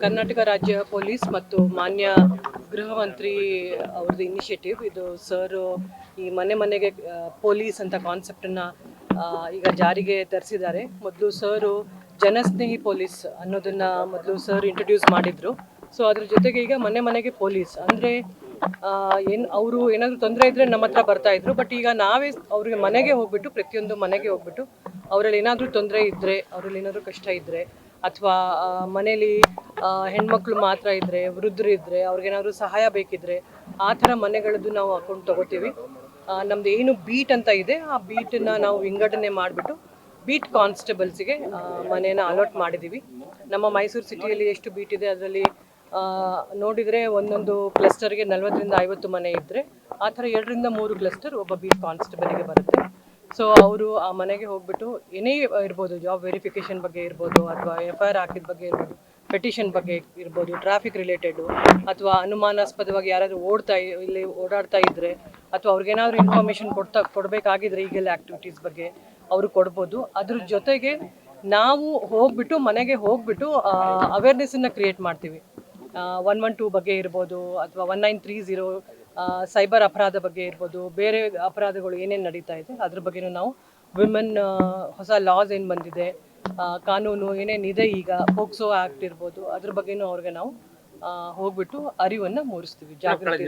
ಕರ್ನಾಟಕ ರಾಜ್ಯ ಪೊಲೀಸ್ ಮತ್ತು ಮಾನ್ಯ ಗೃಹ ಮಂತ್ರಿ ಅವ್ರದ್ದು ಇನಿಷಿಯೇಟಿವ್ ಇದು. ಸರ್ ಈ ಮನೆಗೆ ಪೊಲೀಸ್ ಅಂತ ಕಾನ್ಸೆಪ್ಟನ್ನು ಈಗ ಜಾರಿಗೆ ತರಿಸಿದ್ದಾರೆ. ಮೊದಲು ಸರು ಜನಸ್ನೇಹಿ ಪೊಲೀಸ್ ಅನ್ನೋದನ್ನು ಮೊದಲು ಸರ್ ಇಂಟ್ರೊಡ್ಯೂಸ್ ಮಾಡಿದರು. ಸೊ ಅದ್ರ ಜೊತೆಗೆ ಈಗ ಮನೆಗೆ ಪೊಲೀಸ್ ಅಂದರೆ ಅವರು ಏನಾದರೂ ತೊಂದರೆ ಇದ್ದರೆ ನಮ್ಮ ಹತ್ರ ಬರ್ತಾಯಿದ್ರು. ಬಟ್ ಈಗ ನಾವೇ ಅವ್ರಿಗೆ ಮನೆಗೆ ಹೋಗ್ಬಿಟ್ಟು, ಪ್ರತಿಯೊಂದು ಮನೆಗೆ ಹೋಗ್ಬಿಟ್ಟು ಅವರಲ್ಲಿ ಏನಾದರೂ ತೊಂದರೆ ಇದ್ದರೆ, ಅವರಲ್ಲಿ ಏನಾದರೂ ಕಷ್ಟ ಇದ್ದರೆ, ಅಥವಾ ಮನೇಲಿ ಹೆಣ್ಮಕ್ಳು ಮಾತ್ರ ಇದ್ದರೆ, ವೃದ್ಧರು ಇದ್ದರೆ, ಅವ್ರಿಗೇನಾದರೂ ಸಹಾಯ ಬೇಕಿದ್ದರೆ ಆ ಥರ ಮನೆಗಳದ್ದು ನಾವು ಅಕೌಂಟ್ ತೊಗೋತೀವಿ. ನಮ್ಮದು ಏನು ಬೀಟ್ ಅಂತ ಇದೆ, ಆ ಬೀಟನ್ನು ನಾವು ವಿಂಗಡಣೆ ಮಾಡಿಬಿಟ್ಟು ಬೀಟ್ ಕಾನ್ಸ್ಟೇಬಲ್ಸಿಗೆ ಮನೇನ ಅಲಾಟ್ ಮಾಡಿದ್ದೀವಿ. ನಮ್ಮ ಮೈಸೂರು ಸಿಟಿಯಲ್ಲಿ ಎಷ್ಟು ಬೀಟ್ ಇದೆ ಅದರಲ್ಲಿ ನೋಡಿದರೆ ಒಂದೊಂದು ಕ್ಲಸ್ಟರ್ಗೆ 40ರಿಂದ 50 ಮನೆ ಇದ್ದರೆ ಆ ಥರ 2ರಿಂದ 3 ಕ್ಲಸ್ಟರ್ ಒಬ್ಬ ಬೀಟ್ ಕಾನ್ಸ್ಟೇಬಲ್ಗೆ ಬರುತ್ತೆ. ಸೊ ಅವರು ಆ ಮನೆಗೆ ಹೋಗ್ಬಿಟ್ಟು ಏನೇ ಇರ್ಬೋದು, ಜಾಬ್ ವೆರಿಫಿಕೇಷನ್ ಬಗ್ಗೆ ಇರ್ಬೋದು, ಅಥವಾ FIR ಹಾಕಿದ ಬಗ್ಗೆ ಇರ್ಬೋದು, ಪೆಟಿಷನ್ ಬಗ್ಗೆ ಇರ್ಬೋದು, ಟ್ರಾಫಿಕ್ ರಿಲೇಟೆಡು, ಅಥವಾ ಅನುಮಾನಾಸ್ಪದವಾಗಿ ಯಾರಾದರೂ ಇಲ್ಲಿ ಓಡಾಡ್ತಾ ಇದ್ದರೆ, ಅಥವಾ ಅವ್ರಿಗೇನಾದರೂ ಇನ್ಫಾರ್ಮೇಷನ್ ಕೊಡಬೇಕಾಗಿದ್ರೆ ಈಗೆಲ್ಲ ಆ್ಯಕ್ಟಿವಿಟೀಸ್ ಬಗ್ಗೆ ಅವರು ಕೊಡ್ಬೋದು. ಅದ್ರ ಜೊತೆಗೆ ನಾವು ಮನೆಗೆ ಹೋಗ್ಬಿಟ್ಟು ಅವೇರ್ನೆಸ್ಸನ್ನು ಕ್ರಿಯೇಟ್ ಮಾಡ್ತೀವಿ. 112 ಬಗ್ಗೆ ಇರ್ಬೋದು, ಅಥವಾ 1930 ಸೈಬರ್ ಅಪರಾಧ ಬಗ್ಗೆ ಇರ್ಬೋದು, ಬೇರೆ ಅಪರಾಧಗಳು ಏನೇನು ನಡೀತಾ ಇದೆ ಅದ್ರ ಬಗ್ಗೆನೂ ನಾವು ವಿಮೆನ್ ಹೊಸ ಲಾಸ್ ಏನು ಬಂದಿದೆ, ಕಾನೂನು ಏನೇನಿದೆ, ಈಗ ಪೋಕ್ಸೋ ಆ್ಯಕ್ಟ್ ಇರ್ಬೋದು, ಅದ್ರ ಬಗ್ಗೆನೂ ಅವ್ರಿಗೆ ನಾವು ಹೋಗ್ಬಿಟ್ಟು ಅರಿವನ್ನು ಮೂಡಿಸ್ತೀವಿ, ಜಾಗೃತಿ.